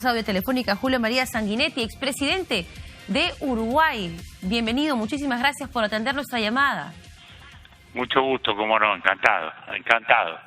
Audio telefónica Julio María Sanguinetti, expresidente de Uruguay. Bienvenido, muchísimas gracias por atender nuestra llamada. Mucho gusto, cómo no, encantado.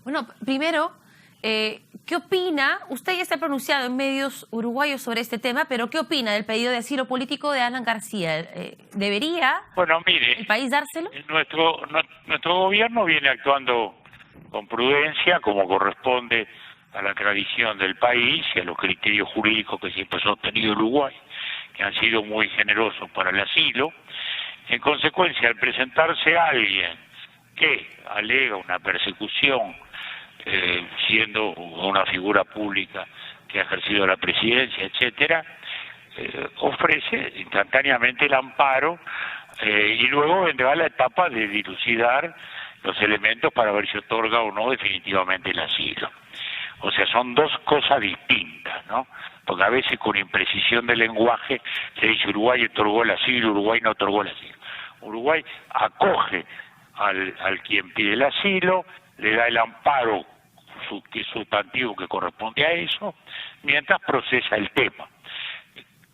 Bueno, primero, ¿qué opina? Usted ya se ha pronunciado en medios uruguayos sobre este tema, pero ¿qué opina del pedido de asilo político de Alan García? ¿Debería el país dárselo? Nuestro gobierno viene actuando con prudencia, como corresponde a la tradición del país y a los criterios jurídicos que siempre ha sostenido Uruguay, que han sido muy generosos para el asilo. En consecuencia, al presentarse alguien que alega una persecución, siendo una figura pública que ha ejercido la presidencia, etcétera, ofrece instantáneamente el amparo y luego vendrá la etapa de dilucidar los elementos para ver si otorga o no definitivamente el asilo. O sea, son dos cosas distintas, ¿no? Porque a veces con imprecisión de lenguaje se dice Uruguay otorgó el asilo, Uruguay no otorgó el asilo. Uruguay acoge al quien pide el asilo, le da el amparo sustantivo que corresponde a eso, mientras procesa el tema.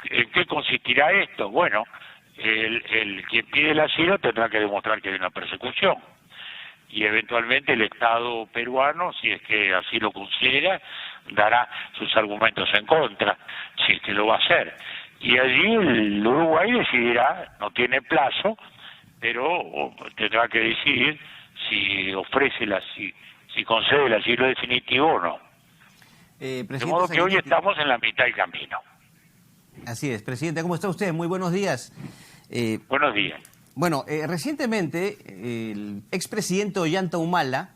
¿En qué consistirá esto? Bueno, el quien pide el asilo tendrá que demostrar que hay una persecución. Y eventualmente el Estado peruano, si es que así lo considera, dará sus argumentos en contra, si es que lo va a hacer. Y allí el Uruguay decidirá, no tiene plazo, pero tendrá que decidir si ofrece si concede el asilo definitivo o no. De modo que hoy estamos en la mitad del camino. Así es. Presidente, ¿cómo está usted? Muy buenos días. Buenos días. Bueno, recientemente el expresidente Ollanta Humala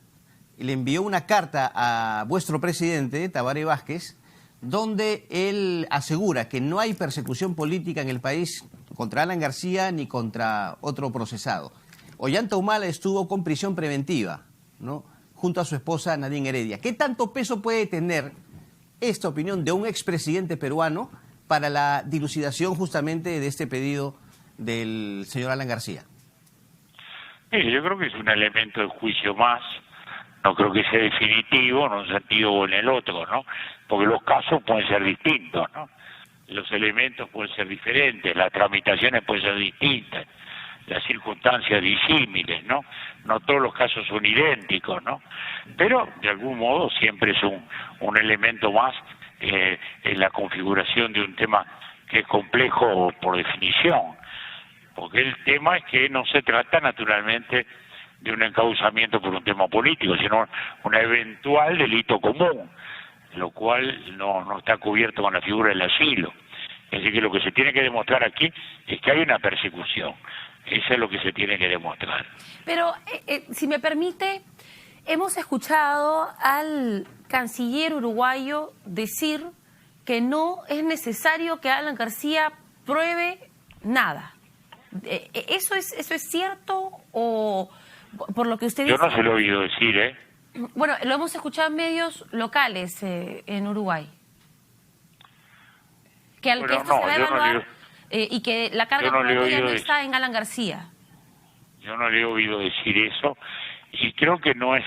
le envió una carta a vuestro presidente, Tabaré Vázquez, donde él asegura que no hay persecución política en el país contra Alan García ni contra otro procesado. Ollanta Humala estuvo con prisión preventiva, ¿no?, junto a su esposa Nadine Heredia. ¿Qué tanto peso puede tener esta opinión de un expresidente peruano para la dilucidación justamente de este pedido del señor Alan García? Mire, yo creo que es un elemento de juicio más, no creo que sea definitivo en un sentido o en el otro, ¿no? Porque los casos pueden ser distintos, ¿no? Los elementos pueden ser diferentes, las tramitaciones pueden ser distintas, las circunstancias disímiles, ¿no? No todos los casos son idénticos, ¿no? Pero, de algún modo, siempre es un elemento más en la configuración de un tema que es complejo por definición. Porque el tema es que no se trata naturalmente de un encauzamiento por un tema político, sino un eventual delito común, lo cual no está cubierto con la figura del asilo. Es decir, que lo que se tiene que demostrar aquí es que hay una persecución. Eso es lo que se tiene que demostrar. Pero, si me permite, hemos escuchado al canciller uruguayo decir que no es necesario que Alan García pruebe nada. ¿Eso es cierto o por lo que usted dice? Yo no se lo he oído decir, ¿eh? Bueno, lo hemos escuchado en medios locales en Uruguay. Que esto se va a evaluar y que la carga probatoria no está en Alan García. Yo no le he oído decir eso y creo que no es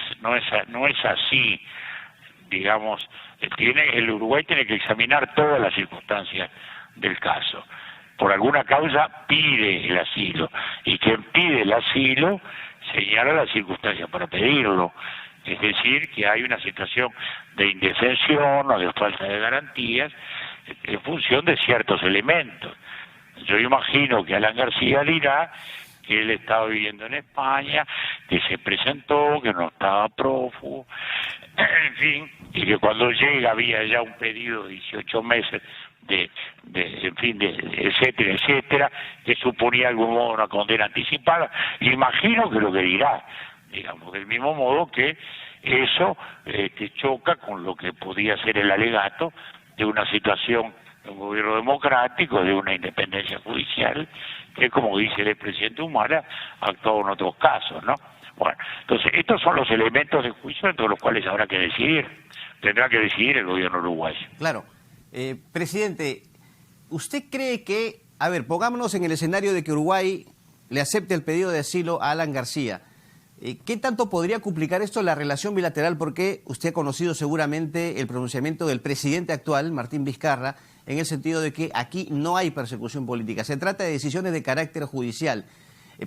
así, digamos. El Uruguay tiene que examinar todas las circunstancias del caso. Por alguna causa pide el asilo, y quien pide el asilo señala las circunstancias para pedirlo. Es decir, que hay una situación de indefensión o de falta de garantías en función de ciertos elementos. Yo imagino que Alan García dirá que él estaba viviendo en España, que se presentó, que no estaba prófugo, en fin, y que cuando llega había ya un pedido de 18 meses etcétera, etcétera, que suponía de algún modo una condena anticipada. Imagino que lo que dirá, digamos, del mismo modo que eso choca con lo que podía ser el alegato de una situación de un gobierno democrático, de una independencia judicial, que, como dice el presidente Humala, ha actuado en otros casos, ¿no? Bueno, entonces, estos son los elementos de juicio entre los cuales habrá que decidir. Tendrá que decidir el gobierno uruguayo. Claro. Presidente, ¿usted cree que, a ver, pongámonos en el escenario de que Uruguay le acepte el pedido de asilo a Alan García? ¿Qué tanto podría complicar esto la relación bilateral? Porque usted ha conocido seguramente el pronunciamiento del presidente actual, Martín Vizcarra, en el sentido de que aquí no hay persecución política. Se trata de decisiones de carácter judicial.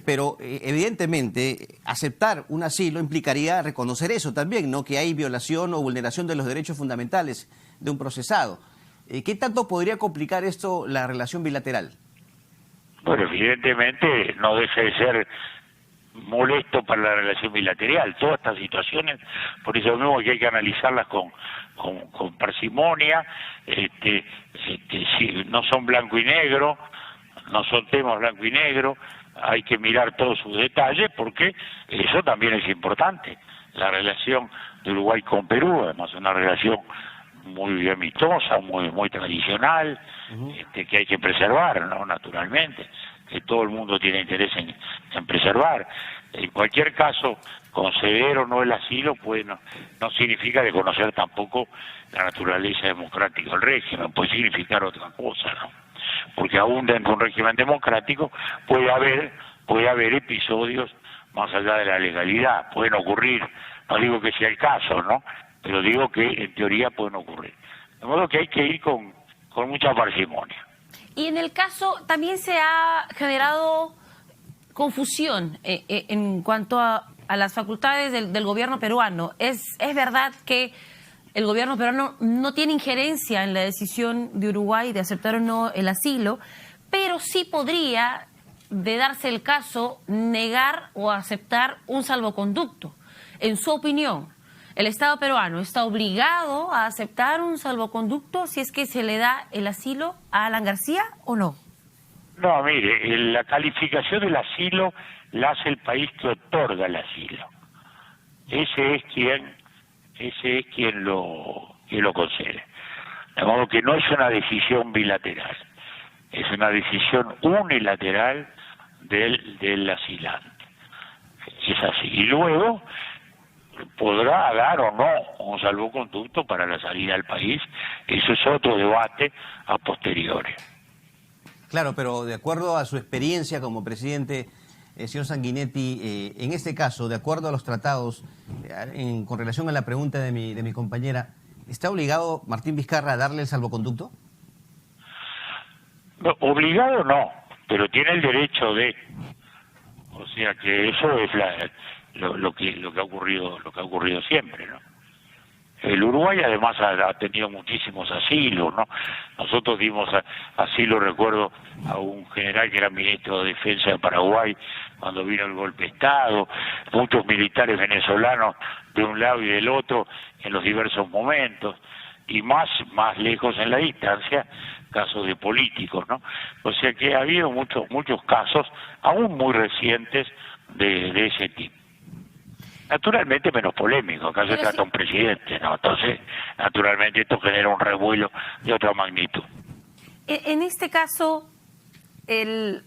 Pero evidentemente aceptar un asilo implicaría reconocer eso también, ¿no? Que hay violación o vulneración de los derechos fundamentales de un procesado. ¿Qué tanto podría complicar esto la relación bilateral? Bueno, evidentemente no deja de ser molesto para la relación bilateral. Todas estas situaciones, por eso mismo que hay que analizarlas con parsimonia, si no son blanco y negro, no son temas blanco y negro, hay que mirar todos sus detalles porque eso también es importante. La relación de Uruguay con Perú, además es una relación muy amistosa, muy tradicional, que hay que preservar, ¿no? Naturalmente, que todo el mundo tiene interés en preservar. En cualquier caso, conceder o no el asilo no significa desconocer tampoco la naturaleza democrática del régimen, puede significar otra cosa, ¿no? Porque aún dentro de un régimen democrático puede haber episodios más allá de la legalidad, pueden ocurrir, no digo que sea el caso, ¿no? Pero digo que en teoría pueden ocurrir. De modo que hay que ir con mucha parsimonia. Y en el caso también se ha generado confusión en cuanto a las facultades del gobierno peruano. Es verdad que el gobierno peruano no tiene injerencia en la decisión de Uruguay de aceptar o no el asilo, pero sí podría, de darse el caso, negar o aceptar un salvoconducto. En su opinión, ¿el Estado peruano está obligado a aceptar un salvoconducto si es que se le da el asilo a Alan García o no? No, mire, la calificación del asilo la hace el país que otorga el asilo. Ese es quien lo concede. De modo que no es una decisión bilateral, es una decisión unilateral del asilante. Es así. Y luego podrá dar o no un salvoconducto para la salida del país. Eso es otro debate a posteriori. Claro, pero de acuerdo a su experiencia como presidente, señor Sanguinetti, en este caso, de acuerdo a los tratados, con relación a la pregunta de mi compañera, ¿está obligado Martín Vizcarra a darle el salvoconducto? No, obligado no, pero tiene el derecho de. O sea que eso es lo que ha ocurrido siempre, ¿no? El Uruguay además ha tenido muchísimos asilos, ¿no? Nosotros dimos asilo, recuerdo, a un general que era ministro de Defensa de Paraguay cuando vino el golpe de Estado, muchos militares venezolanos de un lado y del otro en los diversos momentos, y más lejos en la distancia, casos de políticos, ¿no? O sea que ha habido muchos casos, aún muy recientes, de ese tipo. Naturalmente menos polémico, acá se trata de un presidente, ¿no? Entonces, naturalmente esto genera un revuelo de otra magnitud. En este caso, el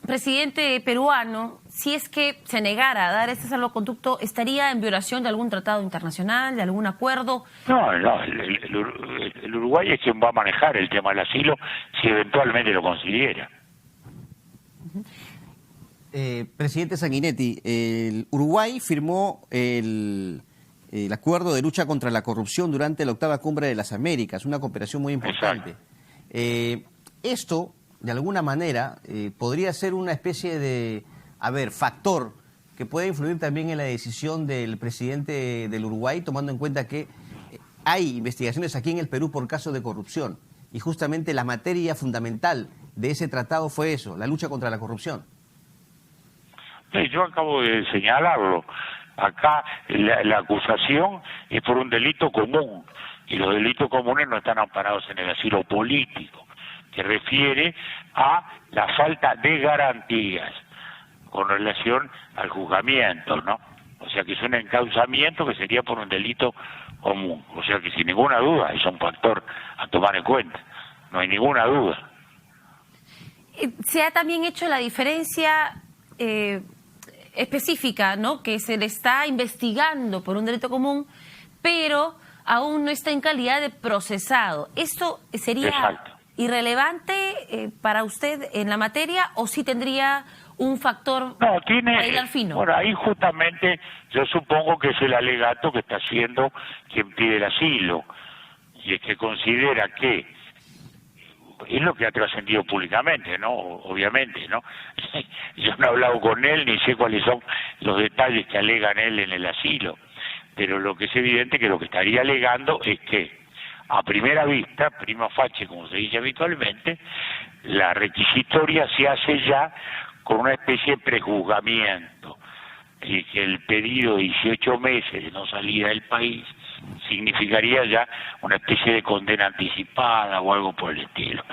presidente peruano, si es que se negara a dar este salvoconducto, ¿estaría en violación de algún tratado internacional, de algún acuerdo? No, el Uruguay es quien va a manejar el tema del asilo si eventualmente lo considera. Presidente Sanguinetti, el Uruguay firmó el acuerdo de lucha contra la corrupción durante la 8ª Cumbre de las Américas, una cooperación muy importante. Esto, de alguna manera, podría ser una especie de, factor que puede influir también en la decisión del presidente del Uruguay, tomando en cuenta que hay investigaciones aquí en el Perú por casos de corrupción. Y justamente la materia fundamental de ese tratado fue eso, la lucha contra la corrupción. Yo acabo de señalarlo. Acá la acusación es por un delito común, y los delitos comunes no están amparados en el asilo político, que refiere a la falta de garantías con relación al juzgamiento, ¿no? O sea que es un encauzamiento que sería por un delito común. O sea que sin ninguna duda es un factor a tomar en cuenta, no hay ninguna duda. Se ha también hecho la diferencia específica, ¿no? Que se le está investigando por un delito común, pero aún no está en calidad de procesado. ¿Esto sería irrelevante para usted en la materia o sí tendría un factor No, tiene, para hilar fino? bueno, ahí justamente yo supongo que es el alegato que está haciendo quien pide el asilo, y es que considera que es lo que ha trascendido públicamente, ¿no? Obviamente, ¿no? Yo no he hablado con él ni sé cuáles son los detalles que alegan él en el asilo, pero lo que es evidente que lo que estaría alegando es que a primera vista, prima facie, como se dice habitualmente, la requisitoria se hace ya con una especie de prejuzgamiento, y que el pedido de 18 meses de no salida del país significaría ya una especie de condena anticipada o algo por el estilo.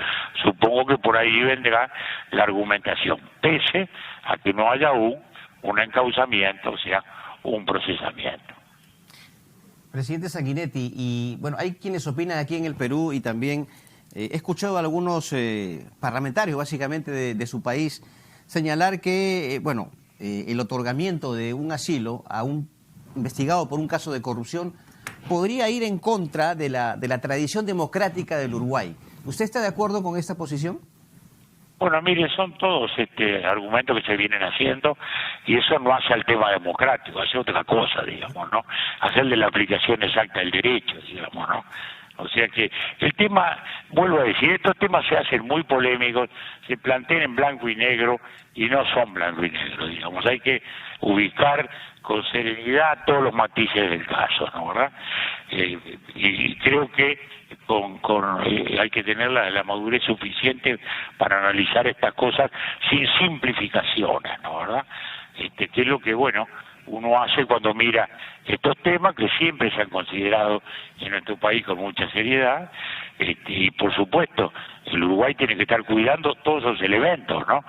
Supongo que por ahí vendrá la argumentación, pese a que no haya aún un encauzamiento, o sea, un procesamiento. Presidente Sanguinetti, y bueno, hay quienes opinan aquí en el Perú y también he escuchado a algunos parlamentarios básicamente de su país señalar que, bueno, el otorgamiento de un asilo a un investigado por un caso de corrupción podría ir en contra de la tradición democrática del Uruguay. ¿Usted está de acuerdo con esta posición? Bueno, mire, son todos argumentos que se vienen haciendo y eso no hace al tema democrático, hace otra cosa, digamos, ¿no? Hacer de la aplicación exacta del derecho, digamos, ¿no? O sea que el tema, vuelvo a decir, estos temas se hacen muy polémicos, se plantean en blanco y negro y no son blanco y negro, digamos. Hay que ubicar con serenidad todos los matices del caso, ¿no? ¿Verdad? Y creo que hay que tener la madurez suficiente para analizar estas cosas sin simplificaciones, ¿no? ¿Verdad? Que es lo que, bueno, uno hace cuando mira estos temas que siempre se han considerado en nuestro país con mucha seriedad, y por supuesto el Uruguay tiene que estar cuidando todos esos elementos, ¿no?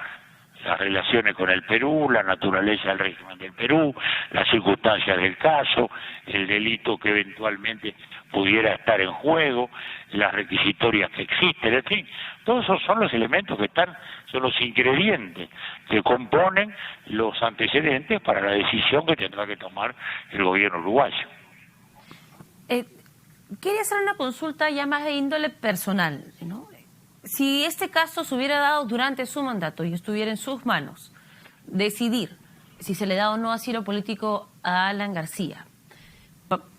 Las relaciones con el Perú, la naturaleza del régimen del Perú, las circunstancias del caso, el delito que eventualmente pudiera estar en juego, las requisitorias que existen, en fin, todos esos son los elementos que están, son los ingredientes que componen los antecedentes para la decisión que tendrá que tomar el gobierno uruguayo. Quería hacer una consulta ya más de índole personal, ¿no? Si este caso se hubiera dado durante su mandato y estuviera en sus manos decidir si se le da o no asilo político a Alan García,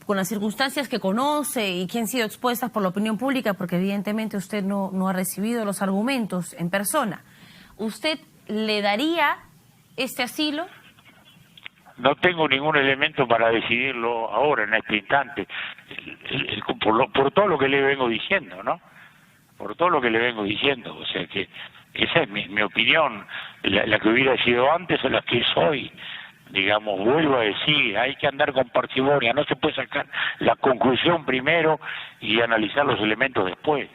con las circunstancias que conoce y que han sido expuestas por la opinión pública, porque evidentemente usted no ha recibido los argumentos en persona, ¿usted le daría este asilo? No tengo ningún elemento para decidirlo ahora, en este instante, por todo lo que le vengo diciendo, ¿no? Por todo lo que le vengo diciendo, o sea que esa es mi opinión, la que hubiera sido antes o la que es hoy. Digamos, vuelvo a decir, hay que andar con parsimonia, no se puede sacar la conclusión primero y analizar los elementos después.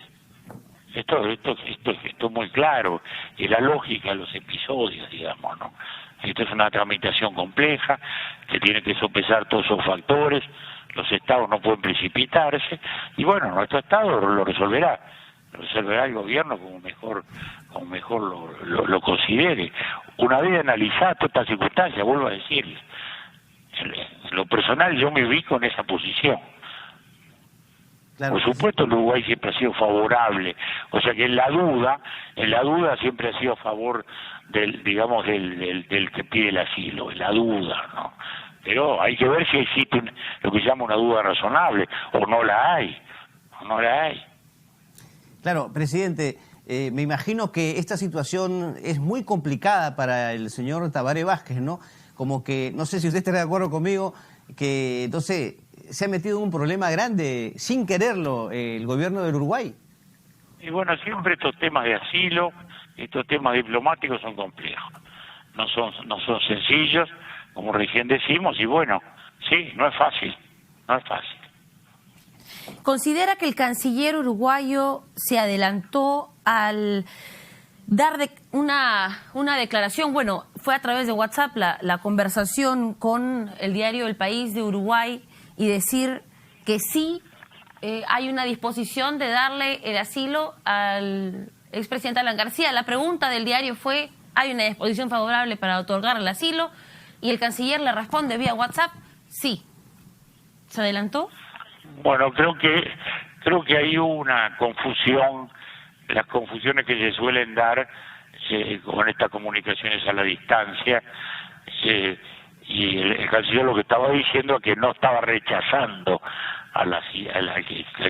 Esto es muy claro, es la lógica de los episodios, digamos, ¿no? Esto es una tramitación compleja, que tiene que sopesar todos esos factores, los estados no pueden precipitarse, y bueno, nuestro estado lo resolverá el gobierno como mejor lo considere. Una vez analizada toda esta circunstancia, vuelvo a decirle, en lo personal yo me ubico en esa posición. Claro. Por supuesto el Uruguay siempre ha sido favorable, o sea que en la duda siempre ha sido a favor del que pide el asilo, en la duda, ¿no? Pero hay que ver si existe lo que se llama una duda razonable, o no la hay. Claro, presidente, me imagino que esta situación es muy complicada para el señor Tabaré Vázquez, ¿no? Como que, no sé si usted estará de acuerdo conmigo, que, no sé, se ha metido en un problema grande, sin quererlo, el gobierno del Uruguay. Y bueno, siempre estos temas de asilo, estos temas diplomáticos son complejos. No son sencillos, como recién decimos, y bueno, sí, no es fácil. ¿Considera que el canciller uruguayo se adelantó al dar una declaración? Bueno, fue a través de WhatsApp la conversación con el diario El País de Uruguay y decir que sí hay una disposición de darle el asilo al expresidente Alan García. La pregunta del diario fue, ¿hay una disposición favorable para otorgar el asilo? Y el canciller le responde vía WhatsApp, sí. ¿Se adelantó? Bueno, creo que hay una confusión las confusiones que se suelen dar con estas comunicaciones a la distancia, y el canciller lo que estaba diciendo es que no estaba rechazando a la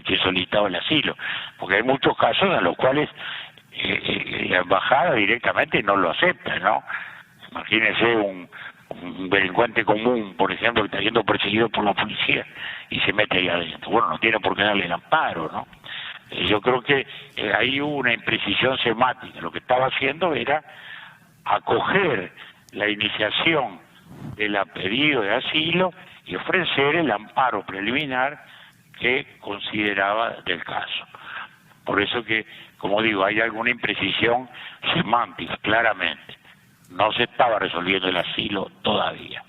que solicitaba el asilo, porque hay muchos casos en los cuales la embajada directamente no lo acepta, ¿no? Imagínese un delincuente común, por ejemplo, que está siendo perseguido por la policía y se mete ahí adentro. Bueno, no tiene por qué darle el amparo, ¿no? Yo creo que ahí hubo una imprecisión semántica. Lo que estaba haciendo era acoger la iniciación del pedido de asilo y ofrecer el amparo preliminar que consideraba del caso. Por eso que, como digo, hay alguna imprecisión semántica, claramente. No se estaba resolviendo el asilo todavía.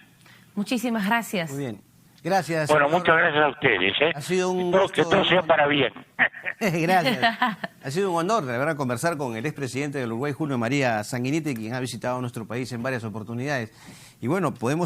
Muchísimas gracias. Muy bien. Gracias. Bueno, senador. muchas gracias a ustedes. Ha sido un que todo sea para bien. Gracias. Ha sido un honor, de verdad, conversar con el expresidente del Uruguay, Julio María Sanguinetti, quien ha visitado nuestro país en varias oportunidades. Y bueno, podemos